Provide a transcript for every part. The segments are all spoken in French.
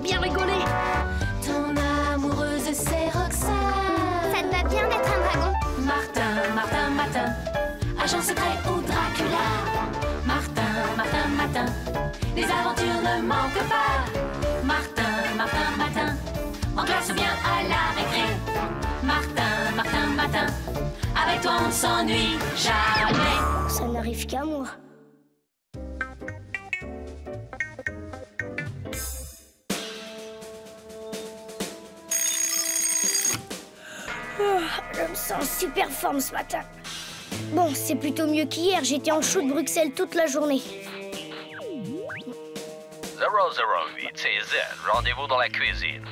bien rigoler. Ton amoureuse, c'est Roxane. Ça te va bien d'être un dragon? Martin, Martin, Martin, agent secret ou Dracula. Martin, Martin, Martin, les aventures ne manquent pas. Martin, Martin, Martin, en classe ou bien à la récré. Martin, Martin, Martin, avec toi on ne s'ennuie jamais. Ça n'arrive qu'à moi. Je me sens en super forme ce matin. Bon, c'est plutôt mieux qu'hier. J'étais en chou de Bruxelles toute la journée. 008, c'est Z. Rendez-vous dans la cuisine.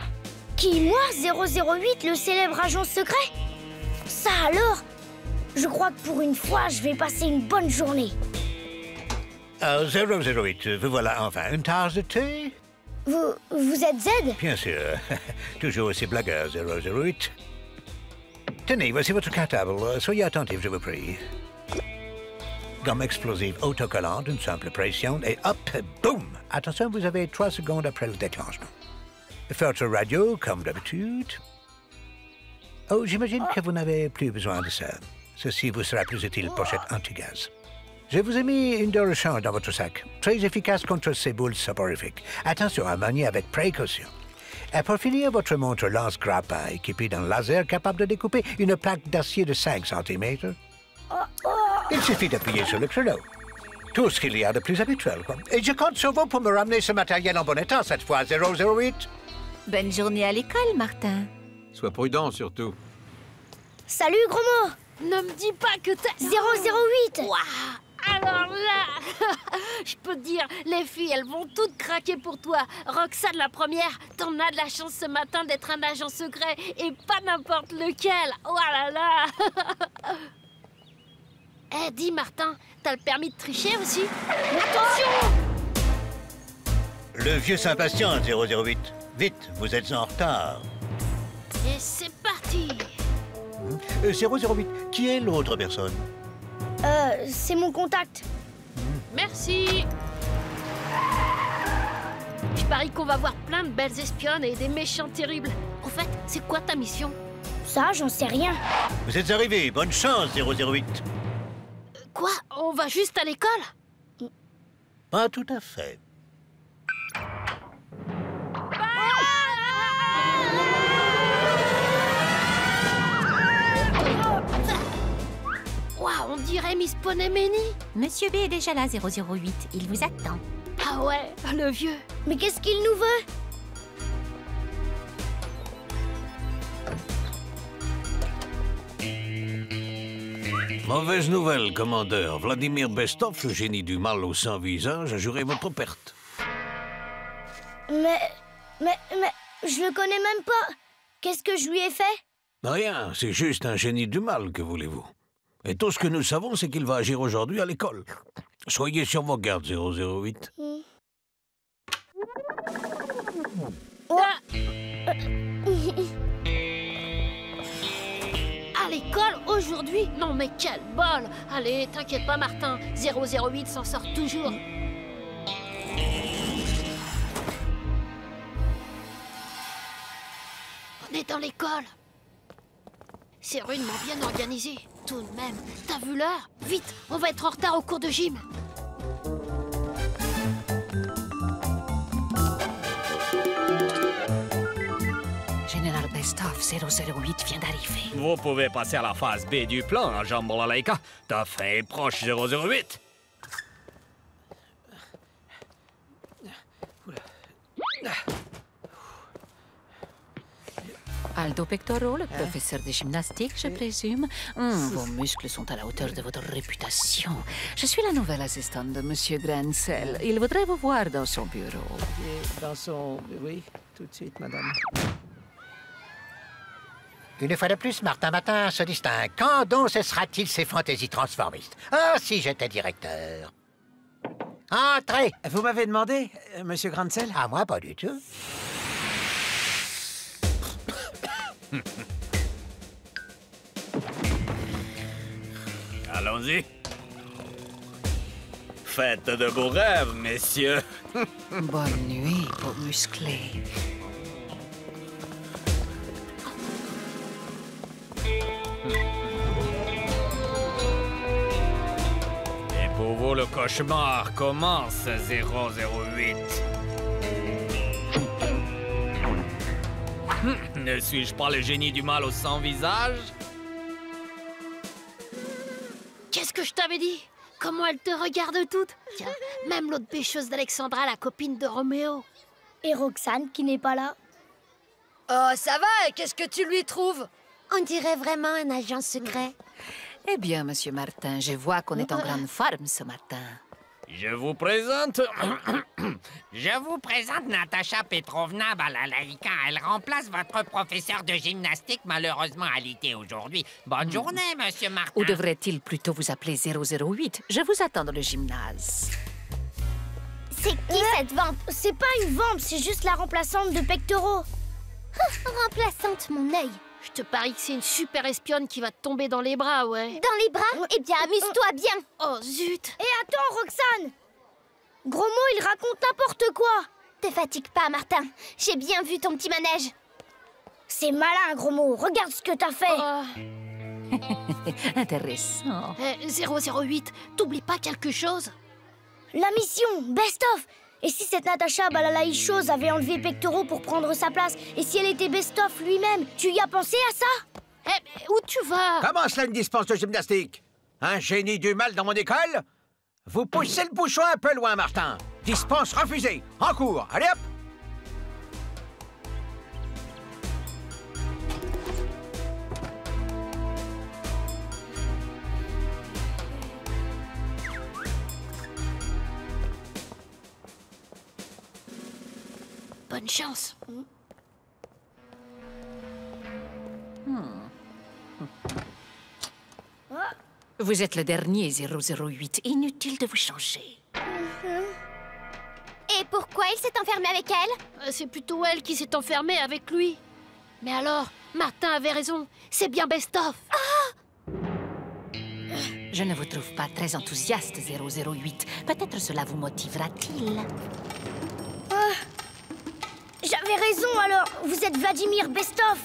Qui, moi? 008, le célèbre agent secret? Ça alors? Je crois que pour une fois, je vais passer une bonne journée. 008, vous voilà enfin. Une tasse de thé? Vous êtes Z? Bien sûr. Toujours aussi blagueur, 008. Tenez, voici votre cartable. Soyez attentif, je vous prie. Gomme explosive autocollante, une simple pression, et hop, boum! Attention, vous avez 3 secondes après le déclenchement. Filtre radio, comme d'habitude. Oh, j'imagine que vous n'avez plus besoin de ça. Ceci vous sera plus utile, pochette anti-gaz. Je vous ai mis une de rechange dans votre sac. Très efficace contre ces boules soporifiques. Attention à manier avec précaution. Et pour finir, votre montre lance-grappin équipée d'un laser capable de découper une plaque d'acier de 5 cm. Il suffit d'appuyer sur le créneau. Tout ce qu'il y a de plus habituel, quoi. Et je compte sur vous pour me ramener ce matériel en bon état cette fois, 008. Bonne journée à l'école, Martin. Sois prudent, surtout. Salut, gros mot! Ne me dis pas que t'as... 008! Waouh! Alors là, je peux te dire, les filles, elles vont toutes craquer pour toi. Roxane, la première, t'en as de la chance ce matin d'être un agent secret et pas n'importe lequel. Oh là là. Eh, dis Martin, t'as le permis de tricher aussi? Attention! Le vieux s'impatiente, 008. Vite, vous êtes en retard. Et c'est parti. 008, qui est l'autre personne? C'est mon contact. Merci. Je parie qu'on va voir plein de belles espionnes et des méchants terribles. En fait, c'est quoi ta mission? Ça, j'en sais rien. Vous êtes arrivé, bonne chance, 008. Quoi? On va juste à l'école? Pas tout à fait. Waouh, on dirait Miss Ponemeni. Monsieur B est déjà là, 008. Il vous attend. Ah ouais, le vieux. Mais qu'est-ce qu'il nous veut? Mauvaise nouvelle, commandeur. Vladimir Bestov, le génie du mal au sans visage, a juré votre perte. Mais, je le connais même pas. Qu'est-ce que je lui ai fait? Rien, c'est juste un génie du mal, que voulez-vous. Et tout ce que nous savons, c'est qu'il va agir aujourd'hui à l'école. Soyez sur vos gardes, 008. À l'école aujourd'hui? Non mais quel bol! Allez, t'inquiète pas Martin, 008 s'en sort toujours. On est dans l'école. C'est rudement bien organisé. Tout de même, t'as vu l'heure? Vite, on va être en retard au cours de gym. Général Bestov, 008 vient d'arriver. Vous pouvez passer à la phase B du plan, agent Bolalaika. Ta fin est proche, 008. Aldo Pectoro, le professeur de gymnastique, je présume. Vos muscles sont à la hauteur de votre réputation. Je suis la nouvelle assistante de Monsieur Grancel. Il voudrait vous voir dans son bureau. Dans son... Oui, tout de suite, madame. Une fois de plus, Martin Matin se distingue. Quand donc cessera-t-il ces fantaisies transformistes? Ah, si j'étais directeur. Entrez! Vous m'avez demandé, Monsieur Grancel? Ah, moi, pas du tout. Allons-y. Faites de beaux rêves, messieurs. Bonne nuit, peau musclée. Et pour vous, le cauchemar commence, 008. Ne suis-je pas le génie du mal au 100 visages? Qu'est-ce que je t'avais dit? Comment elle te regarde toute? Tiens, même l'autre pêcheuse d'Alexandra, la copine de Roméo. Et Roxane qui n'est pas là. Oh, ça va, qu'est-ce que tu lui trouves? On dirait vraiment un agent secret. Eh bien, monsieur Martin, je vois qu'on est en grande forme ce matin. Je vous présente... Je vous présente Natacha Petrovna Balalaïka. Elle remplace votre professeur de gymnastique, malheureusement alité aujourd'hui. Bonne journée, monsieur Martin. Ou devrait-il plutôt vous appeler 008? Je vous attends dans le gymnase. C'est qui cette vampe? C'est pas une vampe, c'est juste la remplaçante de pectoraux. Remplaçante, mon œil. Je te parie que c'est une super espionne qui va te tomber dans les bras, ouais. Dans les bras? Eh bien, amuse-toi bien. Oh, zut. Et attends, Roxane! Gros mot, il raconte n'importe quoi. Te fatigue pas, Martin. J'ai bien vu ton petit manège. C'est malin, gros mot. Regarde ce que t'as fait. Intéressant. 008, t'oublies pas quelque chose? La mission, best-of. Et si cette Natacha Balalaï-chose avait enlevé pectoraux pour prendre sa place? Et si elle était best-of lui-même? Tu y as pensé à ça? Eh, mais où tu vas? Comment cela, une dispense de gymnastique? Un génie du mal dans mon école? Vous poussez le bouchon un peu loin, Martin. Dispense refusée. En cours. Allez hop! Bonne chance. Vous êtes le dernier 008. Inutile de vous changer. Et pourquoi il s'est enfermé avec elle? C'est plutôt elle qui s'est enfermée avec lui. Mais alors, Martin avait raison. C'est bien best-of. Je ne vous trouve pas très enthousiaste, 008. Peut-être cela vous motivera-t-il. J'avais raison, alors. Vous êtes Vladimir Bestov.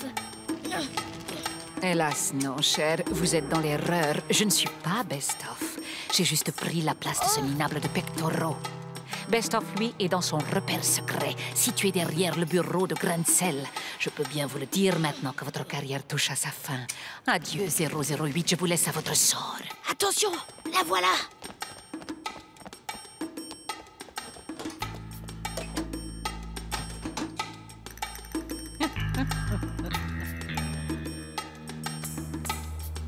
Hélas, non, cher. Vous êtes dans l'erreur. Je ne suis pas Bestov. J'ai juste pris la place de ce minable de pectoraux. Bestov, lui, est dans son repère secret, situé derrière le bureau de Grancel. Je peux bien vous le dire maintenant que votre carrière touche à sa fin. Adieu, 008. Je vous laisse à votre sort. Attention, la voilà.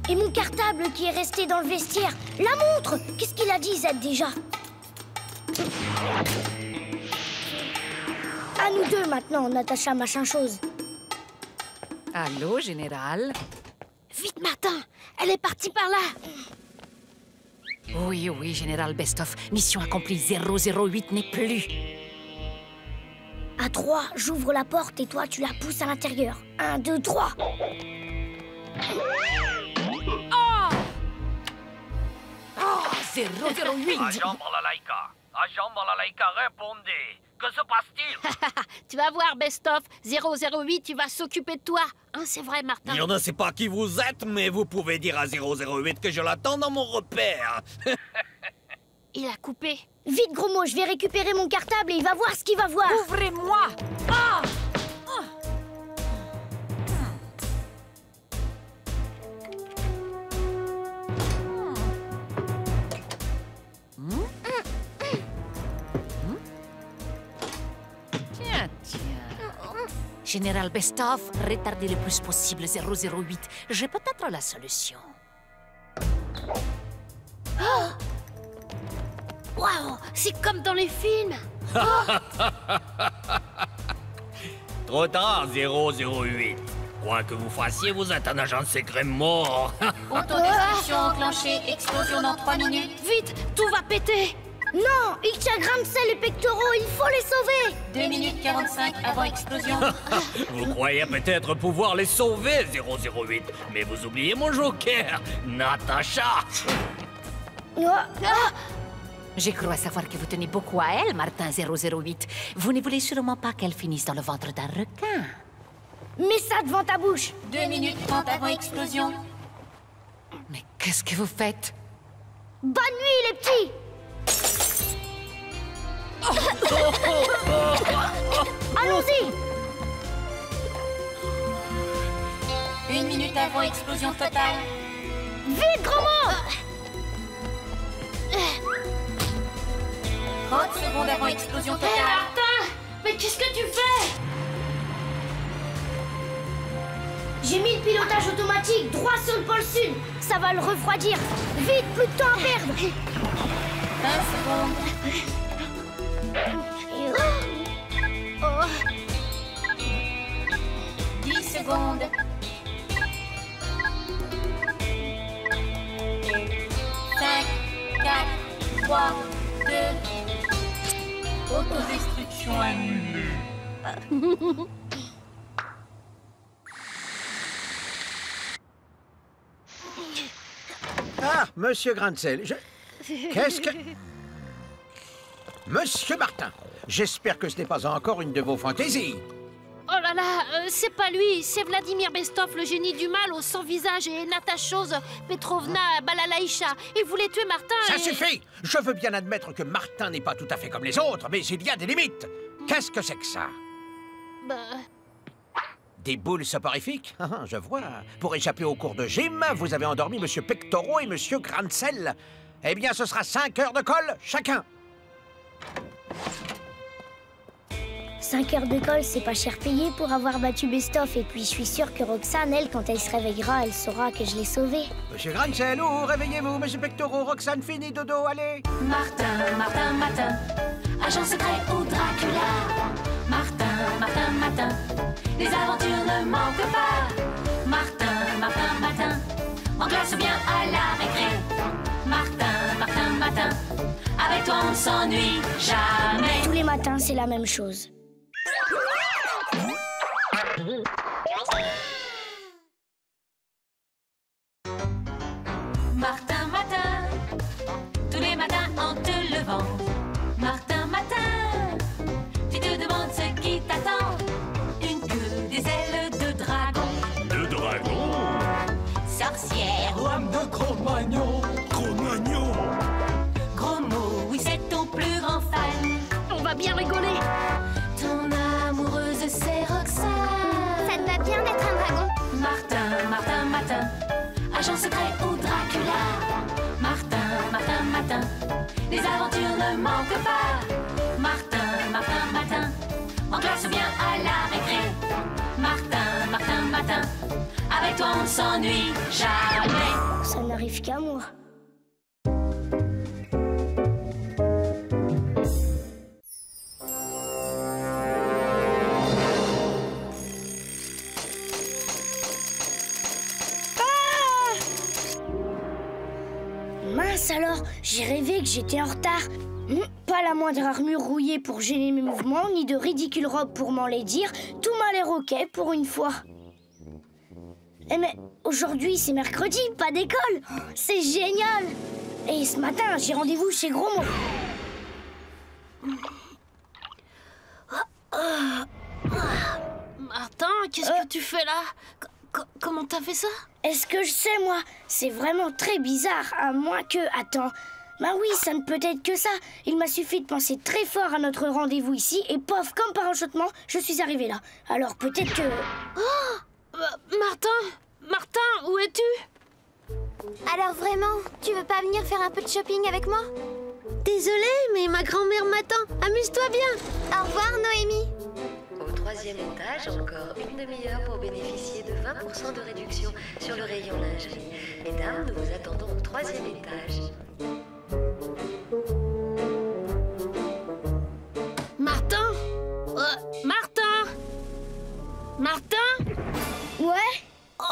Et mon cartable qui est resté dans le vestiaire. La montre! Qu'est-ce qu'il a dit, Zed, déjà? À nous deux, maintenant, Natacha machin chose. Allô, général? Vite, Martin. Elle est partie par là. Oui, oui, général Bestov. Mission accomplie. 008 n'est plus. À 3, j'ouvre la porte et toi, tu la pousses à l'intérieur. 1, 2, 3. Oh, 008! Agent Balalaïka! Agent Balalaïka, répondez! Que se passe-t-il? Tu vas voir, Bestov. 008, tu vas s'occuper de toi. Hein, c'est vrai, Martin. Je ne sais pas qui vous êtes, mais vous pouvez dire à 008 que je l'attends dans mon repère. Il a coupé. Vite, gros mot, je vais récupérer mon cartable et il va voir ce qu'il va voir. Ouvrez-moi! Ah! Général Bestov, retardez le plus possible 008. J'ai peut-être la solution. Waouh, c'est comme dans les films. Trop tard, 008. Quoi que vous fassiez, vous êtes un agent secret mort. Autodestruction enclenchée, explosion dans 3 minutes. Vite, tout va péter. Non, il tient Grancel et pectoraux, il faut les sauver. 2 minutes 45 avant explosion. Vous croyez peut-être pouvoir les sauver, 008. Mais vous oubliez mon joker, Natacha. Je crois savoir que vous tenez beaucoup à elle, Martin 008. Vous ne voulez sûrement pas qu'elle finisse dans le ventre d'un requin. Mets ça devant ta bouche. 2 minutes 30 avant explosion. Mais qu'est-ce que vous faites? Bonne nuit, les petits. Allons-y. 1 minute avant explosion totale. Vite, gros mot. 30 secondes avant explosion Hé, totale. Martin! Mais qu'est-ce que tu fais? J'ai mis le pilotage automatique droit sur le pôle sud. Ça va le refroidir. Vite, plus de temps à perdre. 20 secondes. 10 secondes. 5, 4, 3, 2. Autodestruction annulée. Ah, Monsieur Grancel, Qu'est-ce que... Monsieur Martin, j'espère que ce n'est pas encore une de vos fantaisies. Oh là là, c'est pas lui, c'est Vladimir Bestov, le génie du mal au sans visage, et Natachose Petrovna Balalaïcha. Ils voulaient tuer Martin Ça et... suffit! Je veux bien admettre que Martin n'est pas tout à fait comme les autres, mais il y a des limites. Qu'est-ce que c'est que ça? Bah... Des boules soporifiques? Ah, je vois. Pour échapper au cours de gym, vous avez endormi Monsieur Pectoro et Monsieur Grancel. Eh bien, ce sera 5 heures de colle chacun. 5 heures de colle, c'est pas cher payé pour avoir battu Bestov. Et puis, je suis sûre que Roxane, elle, quand elle se réveillera, elle saura que je l'ai sauvée. Monsieur Grancel, oh, réveillez-vous. Monsieur Pectoro, Roxane, fini, dodo, allez. Martin, Martin, Martin, agent secret ou Dracula. Martin, Martin, Martin, les aventures ne manquent pas. Martin, Martin, Martin, en classe ou bien à la récré. Martin, Martin, Martin, avec toi on ne s'ennuie jamais. Tous les matins, c'est la même chose. Martin, Martin, tous les matins en te levant. Martin, Martin, tu te demandes ce qui t'attend. Une queue, des ailes de dragon. De dragon? Sorcière, Lame de Cro-Magnon. Cro-Magnon. gros mot, oui c'est ton plus grand fan. On va bien rigoler. Ton amoureuse c'est Roxane. Ça te va bien d'être un dragon. Martin, Martin, Martin, agent secret ou Dracula. Martin, Martin, Martin, les aventures ne manquent pas. Martin, Martin, Martin, en classe ou bien à la récré. Martin, Martin, Martin, avec toi on ne s'ennuie jamais. Ça n'arrive qu'à moi. Mince alors, j'ai rêvé que j'étais en retard. Pas la moindre armure rouillée pour gêner mes mouvements, ni de ridicule robe pour m'enlaidir. Tout m'a l'air ok pour une fois. Eh mais aujourd'hui c'est mercredi, pas d'école. C'est génial. Et ce matin, j'ai rendez-vous chez Gros Mot. Martin, qu'est-ce que tu fais là? Comment t'as fait ça? Est-ce que je sais, moi? C'est vraiment très bizarre, à moins que... Attends. Bah oui, ça ne peut être que ça. Il m'a suffi de penser très fort à notre rendez-vous ici, et pof, comme par enchantement, je suis arrivée là. Alors peut-être que... Oh, Martin, où es-tu? Alors vraiment, tu veux pas venir faire un peu de shopping avec moi? Désolée, mais ma grand-mère m'attend. Amuse-toi bien. Au revoir, Noémie. Au 3e étage, encore une demi-heure pour bénéficier de 20% de réduction sur le rayon lingerie. Mesdames, nous vous attendons au 3e étage. Martin? Martin? Ouais? Oh,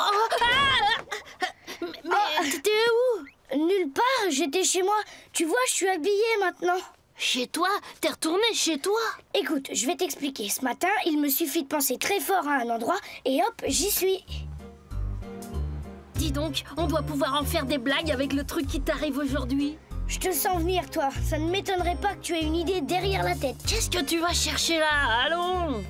mais t'étais où? Nulle part, j'étais chez moi. Tu vois, je suis habillée maintenant. Chez toi? T'es retourné chez toi? Écoute, je vais t'expliquer. Ce matin, il me suffit de penser très fort à un endroit et hop, j'y suis. Dis donc, on doit pouvoir en faire des blagues avec le truc qui t'arrive aujourd'hui. Je te sens venir, toi. Ça ne m'étonnerait pas que tu aies une idée derrière la tête. Qu'est-ce que tu vas chercher là? Allons!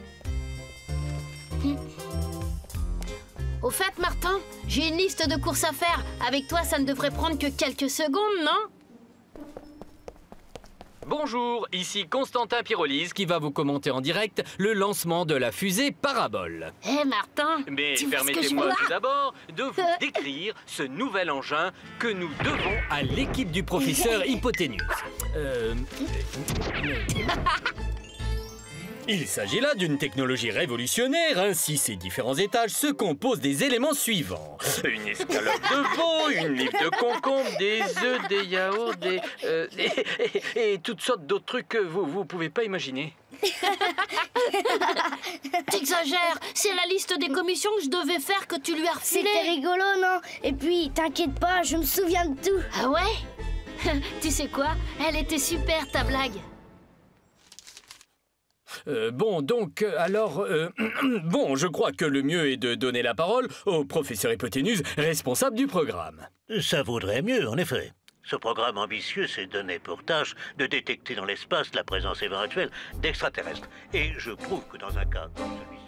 Au fait, Martin, j'ai une liste de courses à faire. Avec toi, ça ne devrait prendre que quelques secondes, non? Bonjour, ici Constantin Pyrolise qui va vous commenter en direct le lancement de la fusée Parabole. Hé, Martin, mais tu vois ce que je permettez-moi vois tout d'abord de vous décrire ce nouvel engin que nous devons à l'équipe du professeur Hypoténuse. Il s'agit là d'une technologie révolutionnaire. Ainsi, ces différents étages se composent des éléments suivants. Une escalope de veau, une livre de concombre, des œufs, des yaourts, et toutes sortes d'autres trucs que vous pouvez pas imaginer. T'exagères. C'est la liste des commissions que je devais faire que tu lui as refilé. C'était rigolo, non? Et puis, t'inquiète pas, je me souviens de tout. Ah ouais? Tu sais quoi? Elle était super, ta blague. Bon, je crois que le mieux est de donner la parole au professeur Hypoténuse, responsable du programme. Ça vaudrait mieux, en effet. Ce programme ambitieux s'est donné pour tâche de détecter dans l'espace la présence éventuelle d'extraterrestres. Et je trouve que dans un cas comme celui-ci...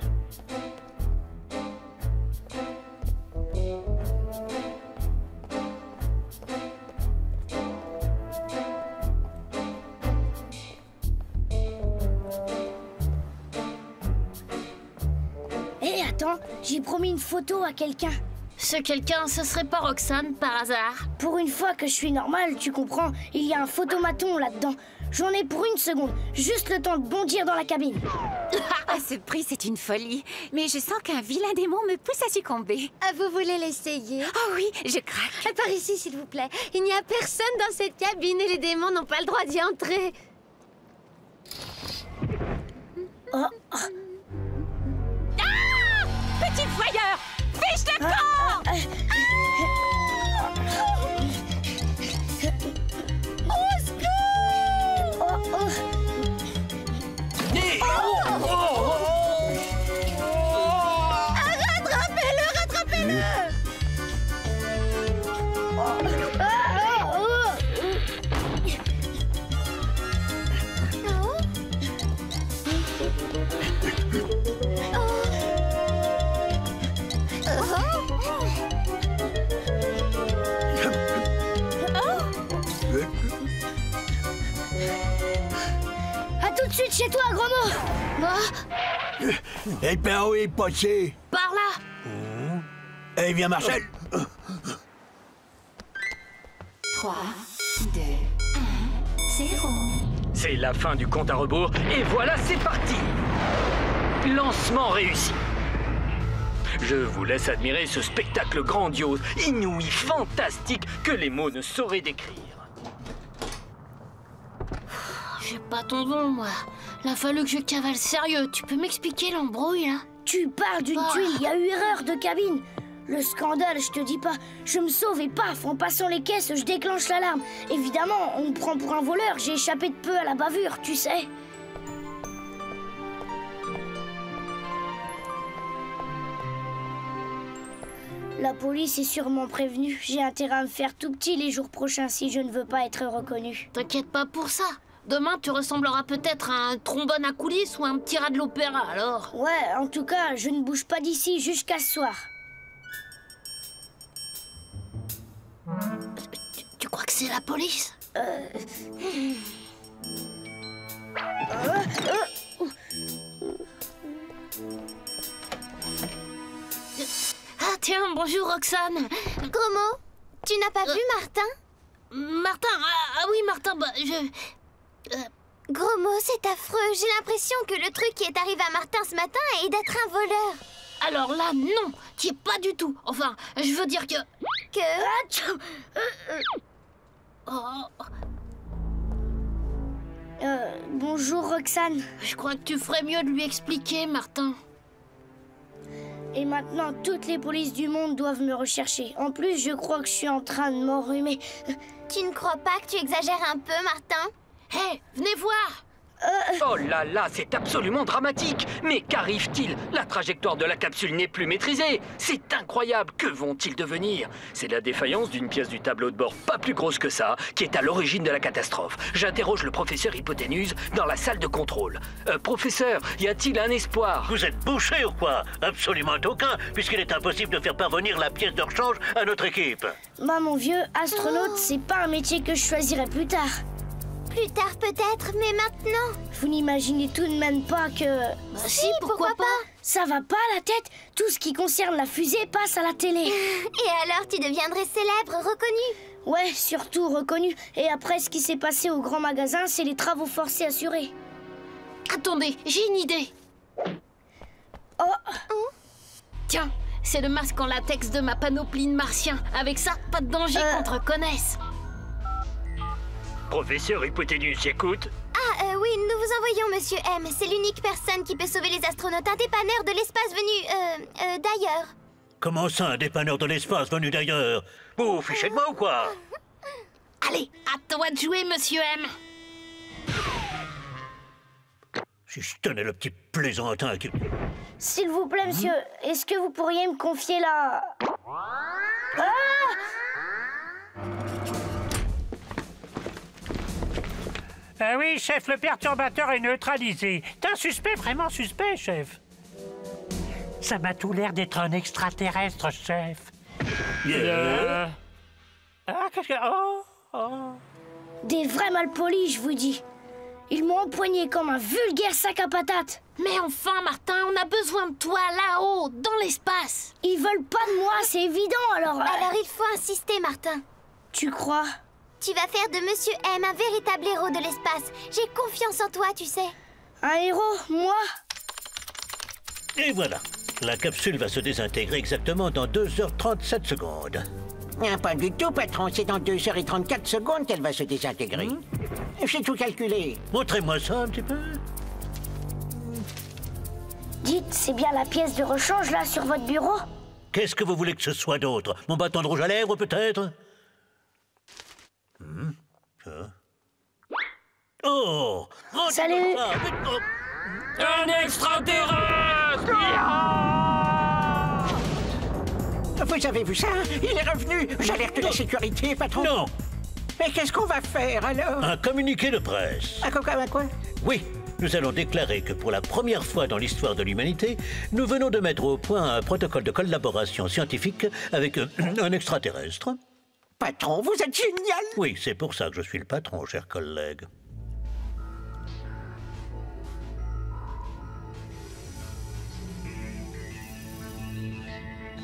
Hé, attends, j'ai promis une photo à quelqu'un. Ce quelqu'un, ce serait pas Roxane, par hasard? Pour une fois que je suis normale, tu comprends, il y a un photomaton là-dedans. J'en ai pour une seconde, juste le temps de bondir dans la cabine. À ce prix, c'est une folie. Mais je sens qu'un vilain démon me pousse à succomber. Ah, vous voulez l'essayer? Oh oui, je craque. Par ici, s'il vous plaît. Il n'y a personne dans cette cabine et les démons n'ont pas le droit d'y entrer. Oh. Petit voyeur! Fiche de camp! Au secours! Rattrapez-le, rattrapez-le! À tout de suite chez toi, gros mot. Et par où est passé? Par là. Eh bien, Marcel. 3, 2, 1, 0. C'est la fin du compte à rebours, et voilà, c'est parti! Lancement réussi. Je vous laisse admirer ce spectacle grandiose, inouï, fantastique, que les mots ne sauraient décrire. J'ai pas ton don, moi. Il a fallu que je cavale sérieux. Tu peux m'expliquer l'embrouille, là? Tu parles d'une tuile, il y a eu erreur de cabine. Le scandale, je te dis pas. Je me sauve et paf, en passant les caisses, je déclenche l'alarme. Évidemment, on me prend pour un voleur. J'ai échappé de peu à la bavure, tu sais. La police est sûrement prévenue. J'ai intérêt à me faire tout petit les jours prochains si je ne veux pas être reconnu. T'inquiète pas pour ça. Demain, tu ressembleras peut-être à un trombone à coulisses ou à un petit rat de l'opéra, alors. Ouais, en tout cas, je ne bouge pas d'ici jusqu'à ce soir. Tu crois que c'est la police? Ah tiens, bonjour Roxane. Gros mot, tu n'as pas vu Martin? Martin, ah oui Martin, bah Gros mot, c'est affreux. J'ai l'impression que le truc qui est arrivé à Martin ce matin est d'être un voleur. Alors là, non, t'y es pas du tout. Enfin, je veux dire que... Bonjour Roxane. Je crois que tu ferais mieux de lui expliquer, Martin. Et maintenant, toutes les polices du monde doivent me rechercher. En plus, je crois que je suis en train de m'enrhumer. Tu ne crois pas que tu exagères un peu, Martin? Hé, venez voir. Oh là là, c'est absolument dramatique. Mais qu'arrive-t-il? La trajectoire de la capsule n'est plus maîtrisée. C'est incroyable. Que vont-ils devenir? C'est la défaillance d'une pièce du tableau de bord pas plus grosse que ça qui est à l'origine de la catastrophe. J'interroge le professeur Hypoténuse dans la salle de contrôle. Professeur, y a-t-il un espoir? Vous êtes bouché ou quoi? Absolument aucun, puisqu'il est impossible de faire parvenir la pièce de rechange à notre équipe. Bah mon vieux, astronaute, c'est pas un métier que je choisirais plus tard. Plus tard peut-être, mais maintenant. Vous n'imaginez tout de même pas que... Si, pourquoi pas? Ça va pas à la tête? Tout ce qui concerne la fusée passe à la télé. Et alors tu deviendrais célèbre, reconnu? Ouais, surtout reconnu. Et après, ce qui s'est passé au grand magasin, c'est les travaux forcés assurés. Attendez, j'ai une idée. Oh. Tiens, c'est le masque en latex de ma panoplie de martien. Avec ça, pas de danger qu'on te reconnaisse. Professeur Hypoténuse, j'écoute. Oui, nous vous envoyons Monsieur M. C'est l'unique personne qui peut sauver les astronautes. Un dépanneur de l'espace venu, d'ailleurs. Comment ça, un dépanneur de l'espace venu d'ailleurs? Vous vous fichez de moi ou quoi? Allez, à toi de jouer, Monsieur M. Si je tenais le petit plaisantin qui... S'il vous plaît, monsieur, est-ce que vous pourriez me confier la... Oui, chef, le perturbateur est neutralisé. T'es un suspect, vraiment suspect, chef. Ça m'a tout l'air d'être un extraterrestre, chef. Qu'est-ce que... Des vrais malpolis, je vous dis. Ils m'ont empoigné comme un vulgaire sac à patates. Mais enfin, Martin, on a besoin de toi là-haut, dans l'espace. Ils veulent pas de moi, c'est évident, alors... Alors il faut insister, Martin. Tu crois? Tu vas faire de Monsieur M un véritable héros de l'espace. J'ai confiance en toi, tu sais. Un héros? Moi? Et voilà. La capsule va se désintégrer exactement dans 2h37 secondes. Pas du tout, patron. C'est dans 2h34 secondes qu'elle va se désintégrer. J'ai tout calculé. Montrez-moi ça un petit peu. Dites, c'est bien la pièce de rechange, là, sur votre bureau? Qu'est-ce que vous voulez que ce soit d'autre? Mon bâton de rouge à lèvres, peut-être? Oh! Salut! Un extraterrestre! Vous avez vu ça? Il est revenu! J'alerte la sécurité, patron! Non! Mais qu'est-ce qu'on va faire, alors? Un communiqué de presse. Un quoi? Oui, nous allons déclarer que pour la première fois dans l'histoire de l'humanité, nous venons de mettre au point un protocole de collaboration scientifique avec un extraterrestre. Patron, vous êtes génial! Oui, c'est pour ça que je suis le patron, cher collègue.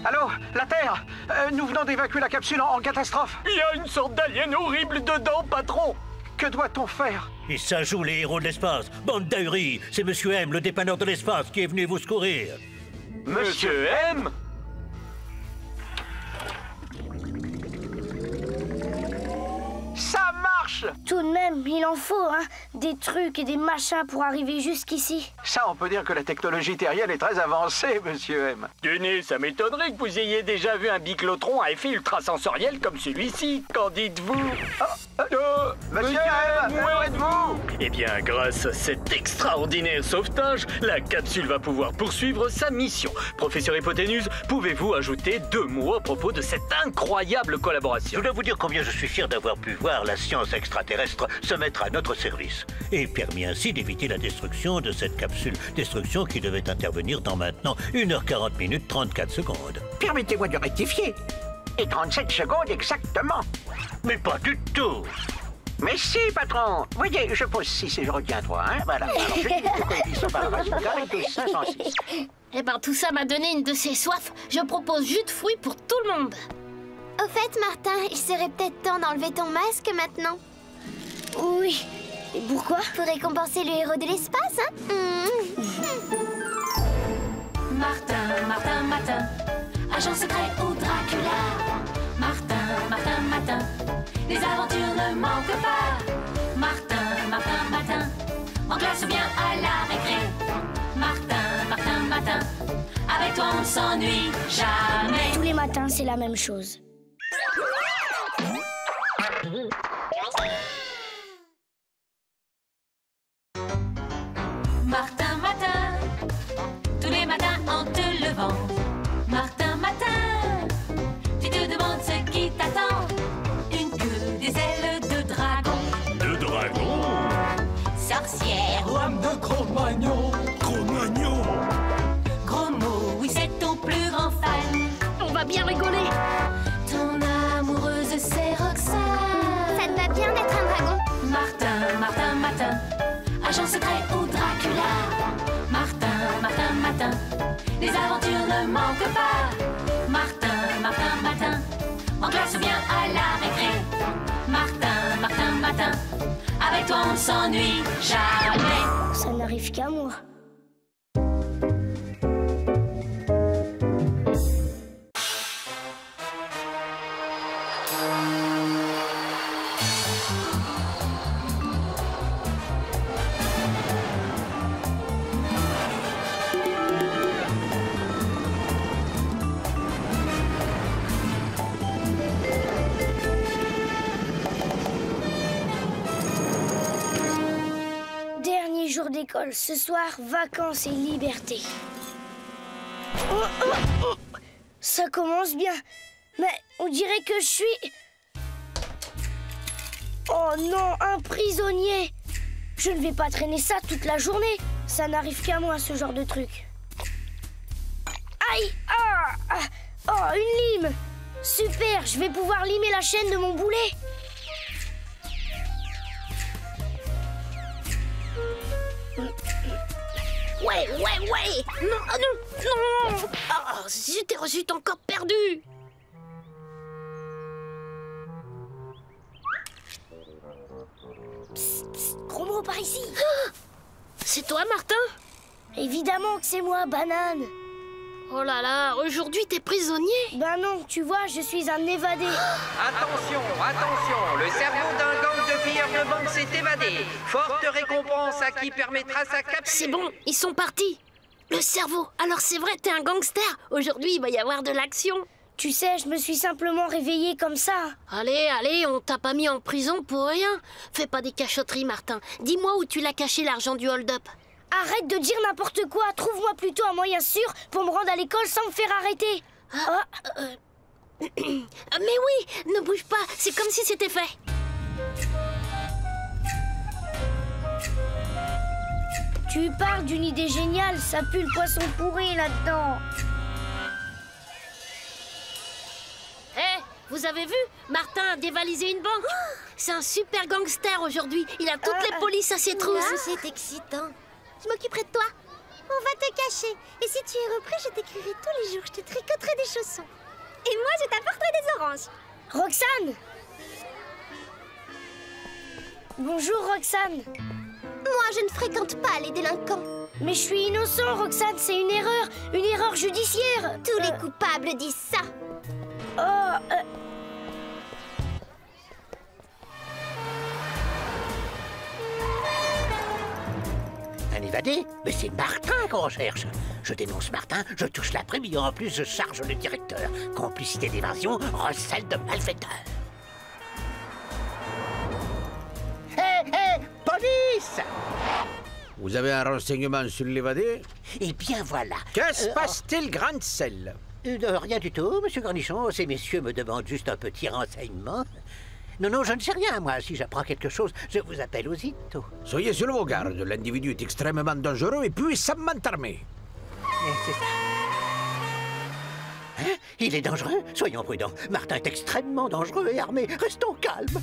Allô, la Terre! Nous venons d'évacuer la capsule en catastrophe. Il y a une sorte d'alien horrible dedans, patron! Que doit-on faire? Et ça joue les héros de l'espace. Bande d'ahuris! C'est Monsieur M, le dépanneur de l'espace, qui est venu vous secourir. Monsieur M? Ça marche! Tout de même, il en faut, hein. Des trucs et des machins pour arriver jusqu'ici. Ça, on peut dire que la technologie terrienne est très avancée, Monsieur M. Tenez, ça m'étonnerait que vous ayez déjà vu un biclotron à effet ultrasensoriel comme celui-ci. Qu'en dites-vous? Monsieur M, où êtes-vous? Eh bien, grâce à cet extraordinaire sauvetage, la capsule va pouvoir poursuivre sa mission. Professeur Hypoténuse, pouvez-vous ajouter 2 mots à propos de cette incroyable collaboration? Je dois vous dire combien je suis fier d'avoir pu voir la science extraterrestre se mettre à notre service et permis ainsi d'éviter la destruction de cette capsule. Destruction qui devait intervenir dans maintenant 1h40 minutes 34 secondes. Permettez-moi de rectifier. Et 37 secondes exactement. Mais pas du tout. Mais si, patron. Voyez, je pose 6 et je retiens 3, hein. Voilà. Alors, je dis que coefficient par résultat est 506. Eh ben, tout ça m'a donné une de ces soifs. Je propose jus de fruits pour tout le monde. Au fait, Martin, il serait peut-être temps d'enlever ton masque maintenant. Oui. Et pourquoi? Pour récompenser le héros de l'espace, hein? Martin, agent secret ou Dracula. Martin, les aventures ne manquent pas. Martin, en classe ou bien à la récré. Martin, avec toi on ne s'ennuie jamais. Tous les matins, c'est la même chose. va bien rigoler. Ton amoureuse, c'est Roxane. Ça te va bien d'être un dragon? Martin, Martin, Martin, agent secret ou Dracula. Martin, Martin, Martin, les aventures ne manquent pas. Martin, Martin, Martin, en classe ou bien à la récré. Martin, Martin, Martin, avec toi on ne s'ennuie jamais. Ça n'arrive qu'à moi. Jour d'école, ce soir, vacances et liberté. Oh, oh, oh. Ça commence bien. Mais on dirait que je suis... Oh non, un prisonnier. Je ne vais pas traîner ça toute la journée. Ça n'arrive qu'à moi, ce genre de truc. Aïe! Ah, ah. Oh, une lime. Super, je vais pouvoir limer la chaîne de mon boulet. Ouais. Non, ah non. Oh, j'étais reçu encore perdu. Psst, psst, gros mot par ici. C'est toi, Martin? Évidemment que c'est moi, Banane. Oh là là, aujourd'hui t'es prisonnier? Ben non, tu vois, je suis un évadé. Attention, attention, le cerveau d'un gang de pilleurs de banque s'est évadé. Forte récompense à qui permettra sa capture. C'est bon, ils sont partis. Le cerveau, alors c'est vrai, t'es un gangster. Aujourd'hui, il va y avoir de l'action. Tu sais, je me suis simplement réveillée comme ça. Allez, on t'a pas mis en prison pour rien. Fais pas des cachotteries, Martin. Dis-moi où tu l'as caché l'argent du hold-up. Arrête de dire n'importe quoi. Trouve-moi plutôt un moyen sûr pour me rendre à l'école sans me faire arrêter. Mais oui, ne bouge pas. C'est comme si c'était fait. Tu parles d'une idée géniale. Ça pue le poisson pourri là-dedans. Hé, vous avez vu? Martin a dévalisé une banque. C'est un super gangster aujourd'hui. Il a toutes les polices à ses trousses. C'est excitant. Je m'occuperai de toi. On va te cacher. Et si tu es repris, je t'écrirai tous les jours. Je te tricoterai des chaussons. Et moi, je t'apporterai des oranges. Roxane! Bonjour, Roxane. Moi, je ne fréquente pas les délinquants. Mais je suis innocent, Roxane. C'est une erreur judiciaire. Tous les coupables disent ça. Un évadé? Mais c'est Martin qu'on cherche. Je dénonce Martin, je touche la prime et en plus je charge le directeur. Complicité d'évasion, recel de malfaiteurs. Hé, police! Vous avez un renseignement sur l'évadé? Eh bien voilà. Que se passe-t-il, Grancel? Rien du tout, monsieur Cornichon. Ces messieurs me demandent juste un petit renseignement. Non, je ne sais rien, moi. Si j'apprends quelque chose, je vous appelle aussitôt. Soyez sur vos gardes. L'individu est extrêmement dangereux et puissamment armé. C'est ça. Hein? Il est dangereux? Soyons prudents. Martin est extrêmement dangereux et armé. Restons calmes.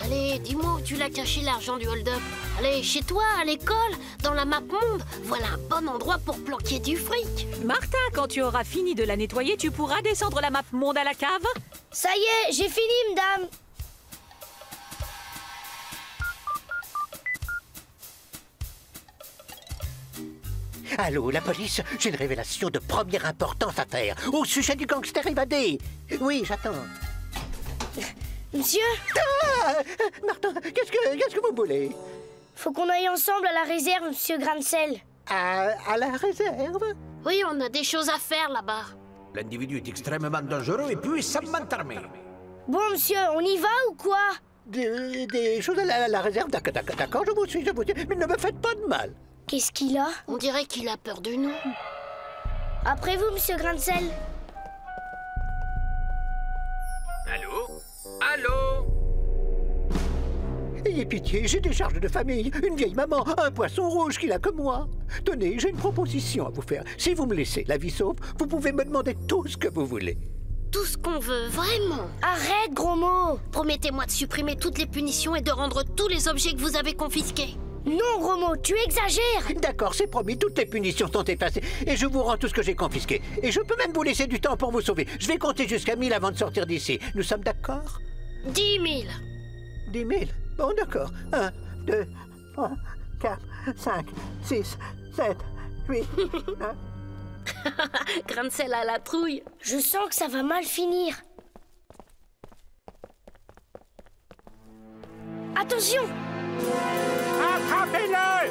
Allez, dis-moi où tu l'as caché l'argent du hold-up. Allez, chez toi, à l'école, dans la map monde. Voilà un bon endroit pour planquer du fric. Martin, quand tu auras fini de la nettoyer, tu pourras descendre la map monde à la cave. Ça y est, j'ai fini, madame. Allô, la police, j'ai une révélation de première importance à faire au sujet du gangster évadé. Oui, j'attends. Monsieur? Ah, Martin, qu'est-ce que vous voulez? Faut qu'on aille ensemble à la réserve, monsieur Grancel. À la réserve? Oui, on a des choses à faire là-bas. L'individu est extrêmement dangereux et puissamment armé. Bon, monsieur, on y va ou quoi? Des choses à la réserve, d'accord, je vous suis, mais ne me faites pas de mal. Qu'est-ce qu'il a? On dirait qu'il a peur de nous. Après vous, monsieur Grancel. Allô? Allô? Ayez pitié, j'ai des charges de famille, une vieille maman, un poisson rouge qui l'a comme moi. Tenez, j'ai une proposition à vous faire. Si vous me laissez la vie sauve, vous pouvez me demander tout ce que vous voulez. Tout ce qu'on veut, vraiment. Arrête, gros mot. Promettez-moi de supprimer toutes les punitions et de rendre tous les objets que vous avez confisqués. Non, gros mot, tu exagères. D'accord, c'est promis, toutes les punitions sont effacées et je vous rends tout ce que j'ai confisqué. Et je peux même vous laisser du temps pour vous sauver. Je vais compter jusqu'à 1000 avant de sortir d'ici. Nous sommes d'accord? 10 000. 10 000? Bon, d'accord. 1, 2, 3, 4, 5, 6, 7, 8... Grancel a la trouille. Je sens que ça va mal finir. Attention! Attrapez-le!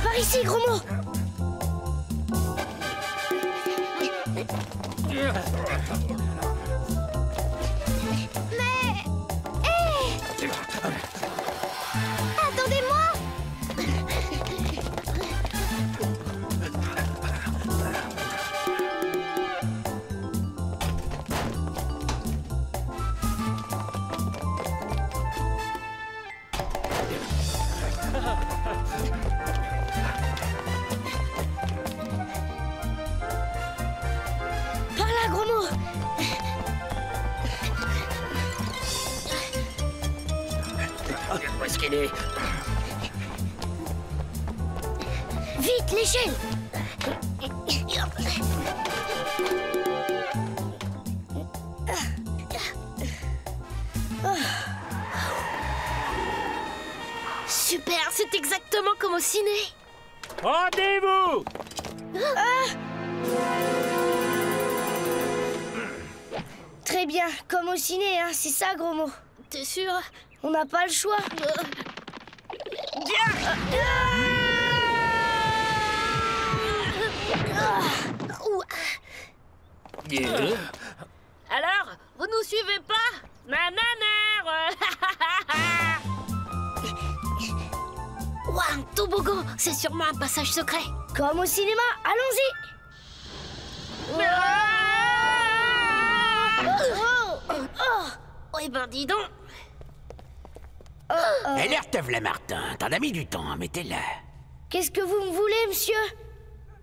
Par ici, gros mot! Mais... Hé! Attendez-moi! Par là, gros mot! Où est-ce qu'il est? Vite, l'échelle! Super, c'est exactement comme au ciné. Rendez-vous! Très bien, comme au ciné, hein, c'est ça, gros mot. T'es sûr? On n'a pas le choix. Alors, vous nous suivez pas? Nanana. Ouah, un toboggan. C'est sûrement un passage secret. Comme au cinéma, allons-y! Oh, eh ben dis donc. Alerte-v'la, Martin. T'en as mis du temps, mais t'es là. Qu'est-ce que vous me voulez, monsieur?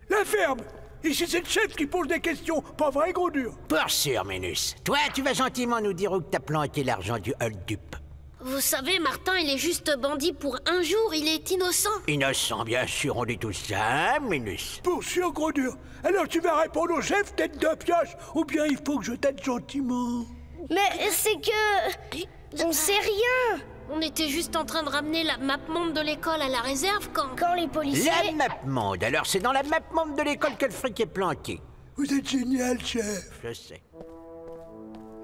La ferme! Ici, c'est le chef qui pose des questions, pas vrai, gros dur? Pour sûr, Ménus. Toi, tu vas gentiment nous dire où t'as planté l'argent du Holdup. Vous savez, Martin, il est juste bandit pour un jour. Il est innocent. Innocent, bien sûr, on dit tout ça, hein, Ménus? Pour sûr, gros dur. Alors tu vas répondre au chef, tête de pioche, ou bien il faut que je t'aide gentiment? Mais c'est que... On sait rien. On était juste en train de ramener la map monde de l'école à la réserve quand les policiers... La map monde. Alors c'est dans la map monde de l'école que le fric est planqué. Vous êtes génial, chef. Je sais.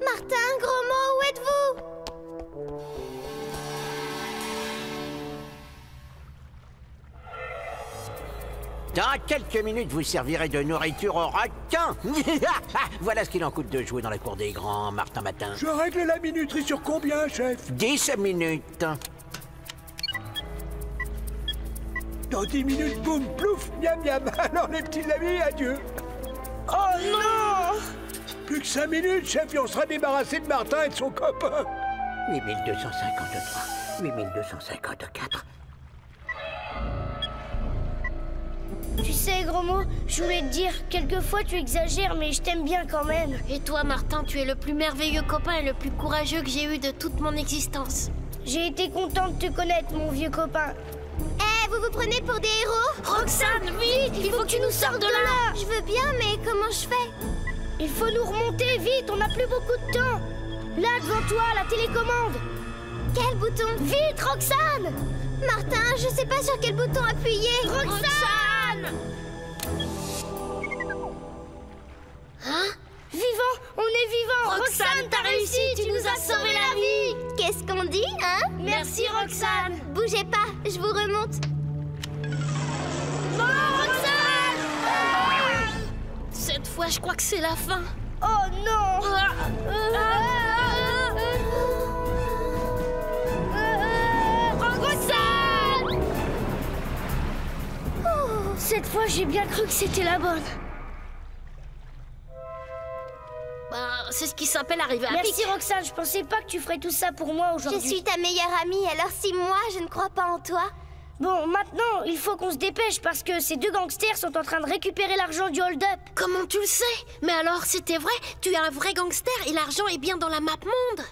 Martin, gros mot, où êtes-vous? Dans quelques minutes, vous servirez de nourriture aux requins. Voilà ce qu'il en coûte de jouer dans la cour des grands, Martin Matin. Je règle la minuterie sur combien, chef? 10 minutes. Dans 10 minutes, boum, plouf, miam miam. Alors les petits amis, adieu. Oh non! Plus que 5 minutes, chef, et on sera débarrassé de Martin et de son copain. 8253, 8254. Tu sais, gros mot, je voulais te dire, quelquefois tu exagères, mais je t'aime bien quand même. Et toi, Martin, tu es le plus merveilleux copain et le plus courageux que j'ai eu de toute mon existence. J'ai été contente de te connaître, mon vieux copain. Eh, vous vous prenez pour des héros? Roxane, vite! Il faut que tu nous sortes de là! Je veux bien, mais comment je fais? Il faut nous remonter, vite, on n'a plus beaucoup de temps. Là, devant toi, la télécommande. Quel bouton? Vite, Roxane! Martin, je sais pas sur quel bouton appuyer. Roxane! Hein? Vivant, on est vivant. Roxane, t'as réussi, tu nous as sauvé la vie. Qu'est-ce qu'on dit, hein? Merci, Roxane. Bougez pas, je vous remonte. Non, Roxane! Cette fois, je crois que c'est la fin. Oh non! Roxane! Cette fois, j'ai bien cru que c'était la bonne. Bah, c'est ce qui s'appelle arriver à pic. Merci Roxane, je pensais pas que tu ferais tout ça pour moi aujourd'hui. Je suis ta meilleure amie, alors si moi je ne crois pas en toi... Bon, maintenant, il faut qu'on se dépêche parce que ces deux gangsters sont en train de récupérer l'argent du hold-up. Comment tu le sais? Mais alors, c'était vrai? Tu es un vrai gangster et l'argent est bien dans la map monde.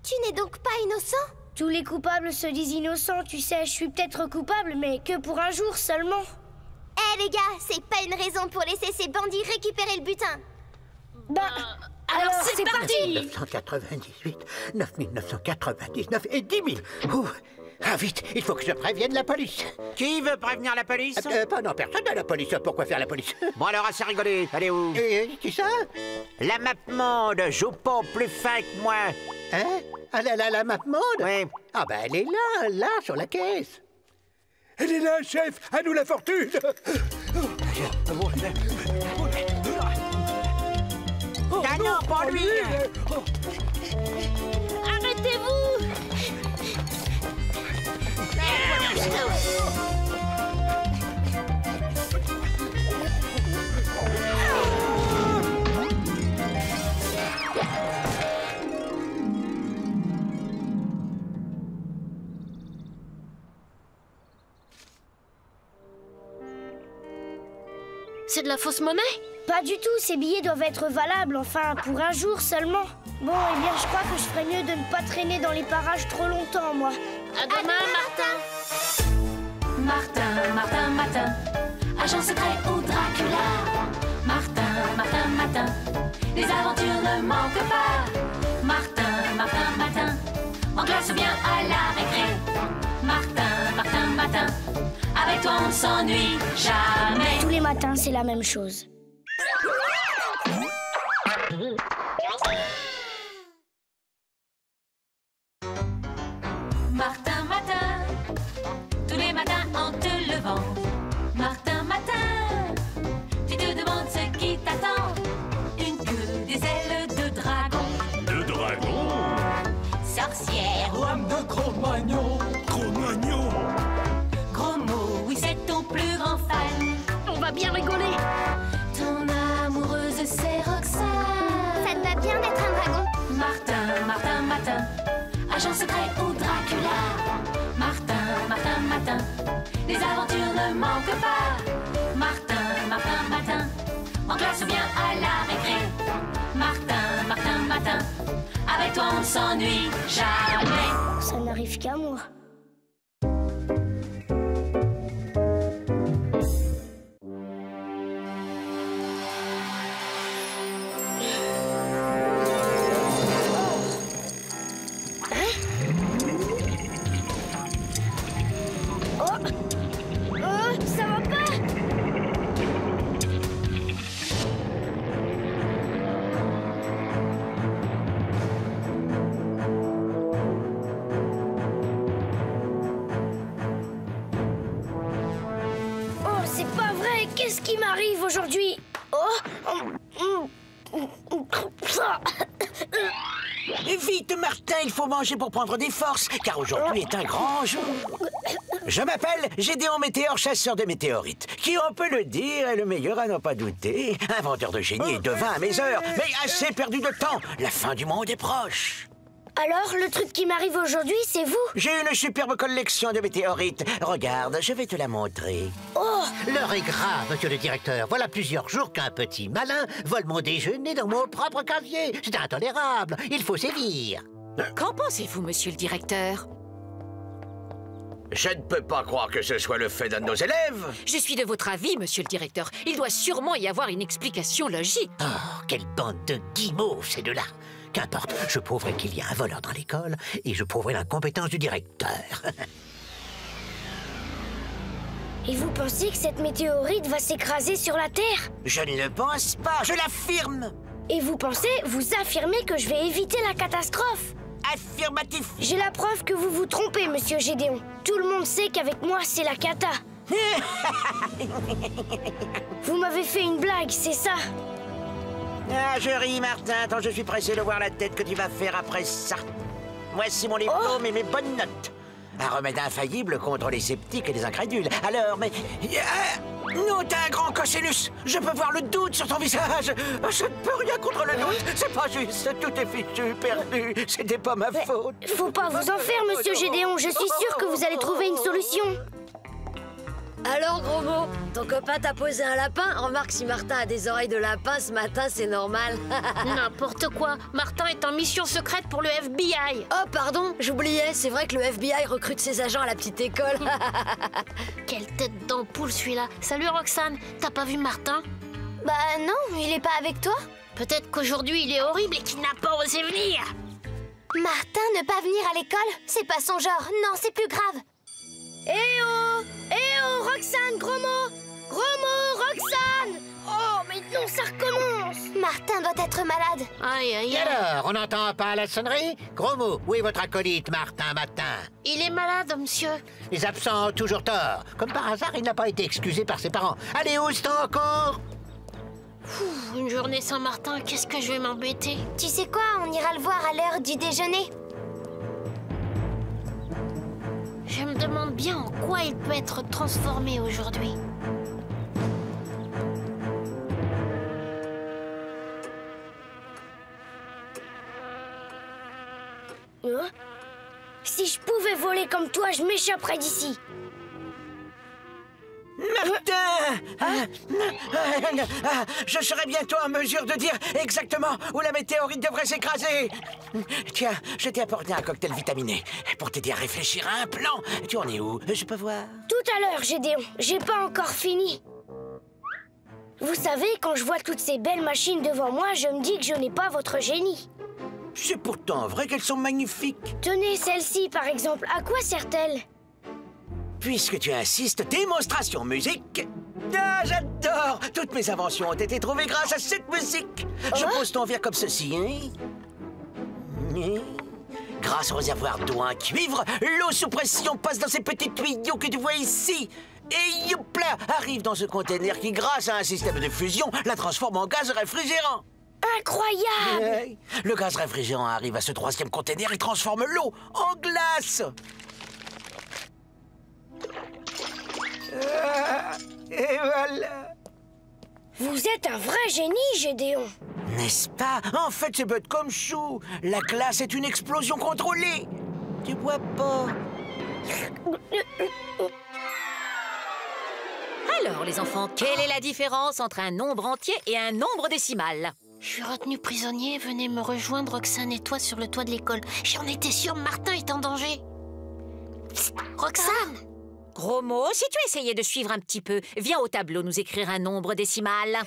Tu n'es donc pas innocent? Tous les coupables se disent innocents, tu sais, je suis peut-être coupable, mais que pour un jour seulement. Eh les gars, c'est pas une raison pour laisser ces bandits récupérer le butin. Bah, alors c'est parti. 998, 9999 et 10 000. Ouh. Ah vite, il faut que je prévienne la police. Qui veut prévenir la police? Non, personne à la police. Pourquoi faire la police? Bon alors, assez rigolé. Allez où? Qui ça? La map monde joue pas plus fin que moi. Hein? Ah, la map monde? Oui. Ah ben elle est là, sur la caisse. Elle est là, chef. À nous la fortune. Ah non, pas lui. Arrêtez-vous! C'est de la fausse monnaie? Pas du tout, ces billets doivent être valables, enfin, pour un jour seulement. Bon, eh bien, je crois que je ferais mieux de ne pas traîner dans les parages trop longtemps, moi. À demain, Martin, Martin, Martin, agent secret ou Dracula. Martin, les aventures ne manquent pas. Martin, en classe ou bien à la récré. Martin, avec toi on ne s'ennuie jamais. Tous les matins, c'est la même chose. Martin, tous les matins en te levant. Martin, tu te demandes ce qui t'attend. Une queue, des ailes de dragon. De dragon? Sorcière ou Homme de Cro-Magnon. Cro-Magnon. gros mot, oui c'est ton plus grand fan. On va bien rigoler. Ton amoureuse c'est Roxane. Ça te va bien d'être un dragon? Martin, agent secret ou Dracula. Martin, les aventures ne manquent pas. Martin, en classe ou bien à la récré. Martin, avec toi on ne s'ennuie jamais. Ça n'arrive qu'à moi. Ça va pas? Oh, c'est pas vrai. Qu'est-ce qui m'arrive aujourd'hui? Vite, Martin, il faut manger pour prendre des forces, car aujourd'hui est un grand jour. Je m'appelle Gédéon Météore, chasseur de météorites, qui, on peut le dire, est le meilleur à n'en pas douter. Inventeur de génie et de vin à mes heures, mais assez perdu de temps. La fin du monde est proche. Alors, le truc qui m'arrive aujourd'hui, c'est vous? J'ai une superbe collection de météorites. Regarde, je vais te la montrer. Oh! L'heure est grave, monsieur le directeur. Voilà plusieurs jours qu'un petit malin vole mon déjeuner dans mon propre casier. C'est intolérable. Il faut sévir. Qu'en pensez-vous, monsieur le directeur? Je ne peux pas croire que ce soit le fait d'un de nos élèves. Je suis de votre avis, monsieur le directeur. Il doit sûrement y avoir une explication logique. Oh, quelle bande de guimauves, ces deux-là. Qu'importe, je prouverai qu'il y a un voleur dans l'école et je prouverai l'incompétence du directeur. Et vous pensez que cette météorite va s'écraser sur la Terre? Je ne le pense pas, je l'affirme. Et vous affirmez que je vais éviter la catastrophe? Affirmatif. J'ai la preuve que vous vous trompez, monsieur Gédéon. Tout le monde sait qu'avec moi, c'est la cata. Vous m'avez fait une blague, c'est ça? Ah, je ris, Martin, tant je suis pressé de voir la tête que tu vas faire après ça. Voici mon diplôme et mes bonnes notes. Un remède infaillible contre les sceptiques et les incrédules. Alors, mais... non, t'es un grand cosinus. Je peux voir le doute sur ton visage. Je ne peux rien contre le doute. C'est pas juste. Tout est fichu, perdu. C'était pas ma faute. Faut pas vous en faire, monsieur Gédéon. Je suis sûre que vous allez trouver une solution. Alors, gros mot, ton copain t'a posé un lapin? Remarque, si Martin a des oreilles de lapin ce matin, c'est normal. N'importe quoi. Martin est en mission secrète pour le FBI. Oh, pardon, j'oubliais. C'est vrai que le FBI recrute ses agents à la petite école. Quelle tête d'ampoule celui-là. Salut Roxane, t'as pas vu Martin? Bah non, il est pas avec toi. Peut-être qu'aujourd'hui il est horrible et qu'il n'a pas osé venir. Martin ne pas venir à l'école, c'est pas son genre. Non, c'est plus grave. Eh oh, Roxane, gros mot, Roxane. Oh, mais non, ça recommence. Martin doit être malade. Aïe, aïe, Et aïe. alors, on n'entend pas la sonnerie? Gros mot, où est votre acolyte, Martin Matin? Il est malade, monsieur. Les absents ont toujours tort. Comme par hasard, il n'a pas été excusé par ses parents. Allez, où est-ce encore? Une journée sans Martin, qu'est-ce que je vais m'embêter? Tu sais quoi, on ira le voir à l'heure du déjeuner. Je me demande bien en quoi il peut être transformé aujourd'hui. Si je pouvais voler comme toi, je m'échapperais d'ici. Martin! Je serai bientôt en mesure de dire exactement où la météorite devrait s'écraser. Tiens, je t'ai apporté un cocktail vitaminé pour t'aider à réfléchir à un plan. Tu en es où? Je peux voir? Tout à l'heure, Gédéon. J'ai pas encore fini. Vous savez, quand je vois toutes ces belles machines devant moi, je me dis que je n'ai pas votre génie. C'est pourtant vrai qu'elles sont magnifiques. Tenez, celle-ci, par exemple. À quoi sert-elle? Puisque tu insistes, démonstration musique. Ah, j'adore! Toutes mes inventions ont été trouvées grâce à cette musique. Je pose ton verre comme ceci, hein? Grâce au réservoir d'eau en cuivre, l'eau sous pression passe dans ces petits tuyaux que tu vois ici. Et youpla, arrive dans ce conteneur qui, grâce à un système de fusion, la transforme en gaz réfrigérant. Incroyable! Le gaz réfrigérant arrive à ce troisième conteneur et transforme l'eau en glace. Et voilà. Vous êtes un vrai génie, Gédéon. N'est-ce pas? En fait, c'est bête comme chou. La glace est une explosion contrôlée. Tu bois pas. Alors, les enfants, quelle est la différence entre un nombre entier et un nombre décimal? Je suis retenu prisonnier. Venez me rejoindre, Roxane et toi, sur le toit de l'école. J'en étais sûre, Martin est en danger. Psst, Roxane! Gros mot, si tu essayais de suivre un petit peu, viens au tableau nous écrire un nombre décimal.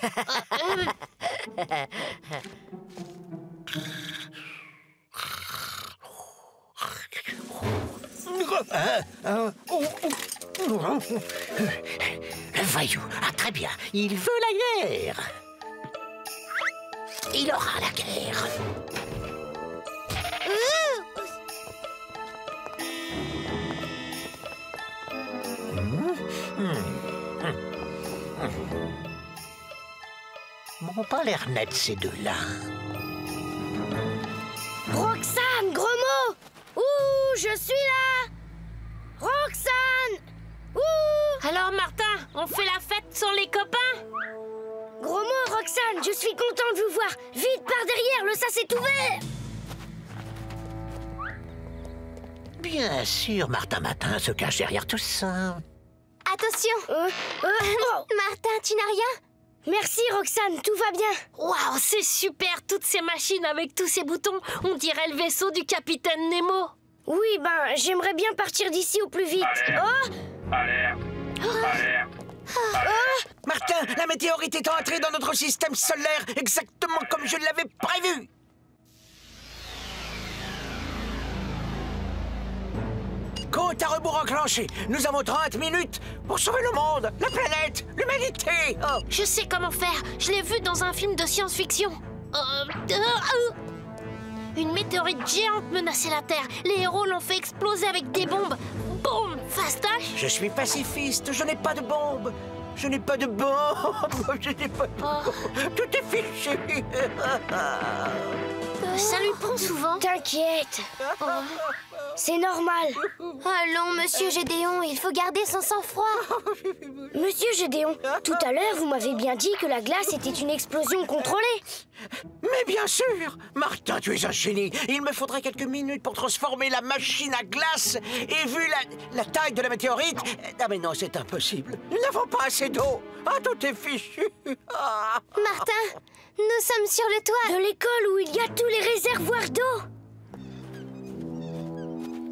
Voyou, très bien. Il veut la guerre. Il aura la guerre. M'ont pas l'air net, ces deux-là. Roxane, gros mot! Ouh, je suis là! Roxane! Ouh! Alors, Martin, on fait la fête sans les copains? Gros mot, Roxane, je suis content de vous voir. Vite, par derrière, le sas est ouvert! Bien sûr, Martin Matin se cache derrière tout ça. Attention! Martin, tu n'as rien? Merci, Roxane, tout va bien. Waouh, c'est super, toutes ces machines avec tous ces boutons. On dirait le vaisseau du capitaine Nemo. Oui, ben, j'aimerais bien partir d'ici au plus vite. Alerte! Alerte! Martin, la météorite est entrée dans notre système solaire exactement comme je l'avais prévu. Compte à rebours enclenché. Nous avons 30 minutes pour sauver le monde, la planète, l'humanité. Oh. Je sais comment faire. Je l'ai vu dans un film de science-fiction. Une météorite géante menaçait la Terre. Les héros l'ont fait exploser avec des bombes. Boum! Fastoche! Je suis pacifiste, je n'ai pas de bombe. Je n'ai pas de bombe. Je n'ai pas de bombe. Tout est fichu. Ça lui prend souvent. T'inquiète. C'est normal. Allons, monsieur Gédéon, il faut garder son sang-froid. Monsieur Gédéon, tout à l'heure, vous m'avez bien dit que la glace était une explosion contrôlée. Mais bien sûr! Martin, tu es un génie. Il me faudrait quelques minutes pour transformer la machine à glace. Et vu la taille de la météorite... Ah mais non, c'est impossible. Nous n'avons pas assez d'eau. Ah, tout est fichu. Ah. Martin, nous sommes sur le toit. De l'école où il y a tous les réservoirs d'eau.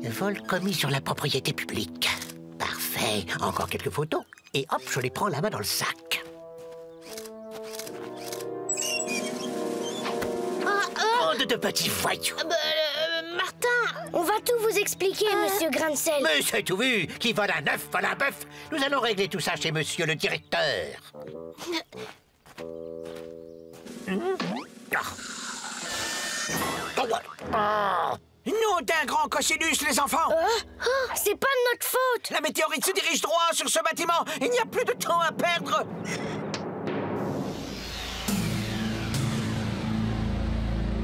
Vol commis sur la propriété publique. Parfait. Encore quelques photos. Et hop, je les prends la main dans le sac. Bande de petits voyous. Martin, on va tout vous expliquer, monsieur Grain de sel. Mais c'est tout vu. Qui vole un œuf, vole un bœuf. Nous allons régler tout ça chez monsieur le directeur. Nom d'un grand cosinus, les enfants! C'est pas de notre faute! La météorite se dirige droit sur ce bâtiment! Il n'y a plus de temps à perdre!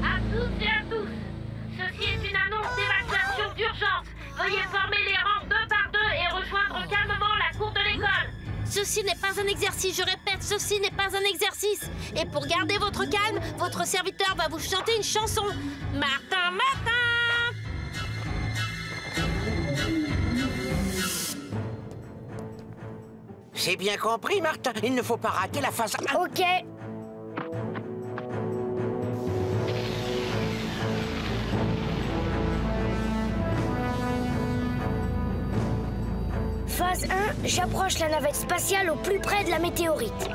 À toutes et à tous, ceci est une annonce d'évacuation d'urgence. Veuillez former les rangs 2 par 2 et rejoindre calmement la cour de l'école. Ceci n'est pas un exercice, je répète, ceci n'est pas un exercice. Et pour garder votre calme, votre serviteur va vous chanter une chanson. Martin, Martin! C'est bien compris, Martin. Il ne faut pas rater la phase 1. Ok. Phase 1, j'approche la navette spatiale au plus près de la météorite.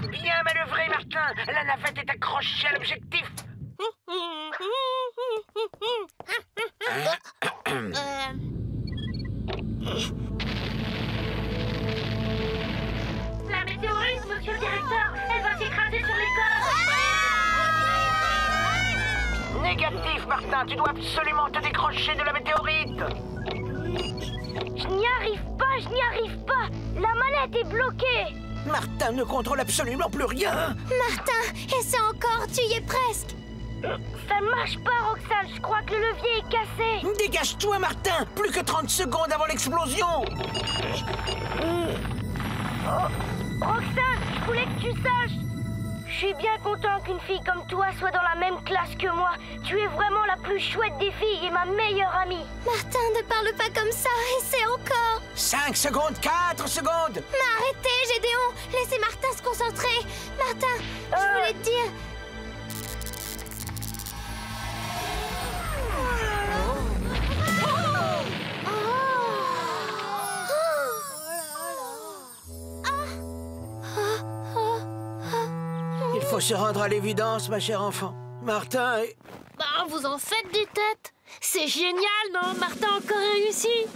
Bien manœuvré, Martin. La navette est accrochée à l'objectif. La météorite, monsieur le directeur, elle va s'écraser sur l'école. Négatif, Martin. Tu dois absolument te décrocher de la météorite. Je n'y arrive pas, je n'y arrive pas. La manette est bloquée. Martin ne contrôle absolument plus rien. Martin, essaie encore, tu y es presque. Ça ne marche pas, Roxane. Je crois que le levier est cassé. Dégage-toi, Martin. Plus que 30 secondes avant l'explosion. Roxane, je voulais que tu saches. Je suis bien content qu'une fille comme toi soit dans la même classe que moi. Tu es vraiment la plus chouette des filles et ma meilleure amie. Martin, ne parle pas comme ça, essaie encore. 5 secondes, 4 secondes. Mais arrêtez, Gédéon. Laissez Martin se concentrer. Martin, je voulais te dire... Il faut se rendre à l'évidence, ma chère enfant. Martin est... Bah, vous en faites des têtes. C'est génial, non? Martin a encore réussi.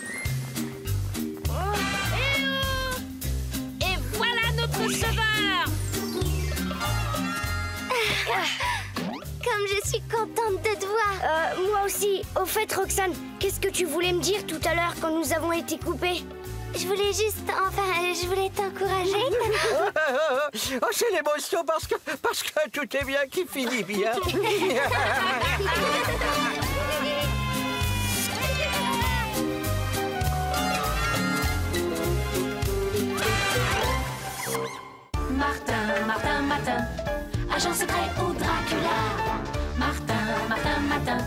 Et voilà notre sauveur. Comme je suis contente de te voir. Moi aussi. Au fait, Roxane, qu'est-ce que tu voulais me dire tout à l'heure quand nous avons été coupés? Je voulais juste... Enfin, je voulais t'encourager. Oh, c'est l'émotion parce que tout est bien qui finit bien. Martin, Martin, Martin, agent secret ou Dracula. Martin, Martin, Martin,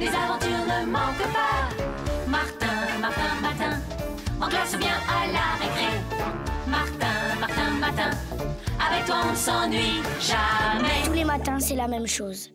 les aventures ne manquent pas. Martin, Martin, Martin, en classe bien à la récré. Martin, Martin, Martin, avec toi on ne s'ennuie jamais. Tous les matins, c'est la même chose.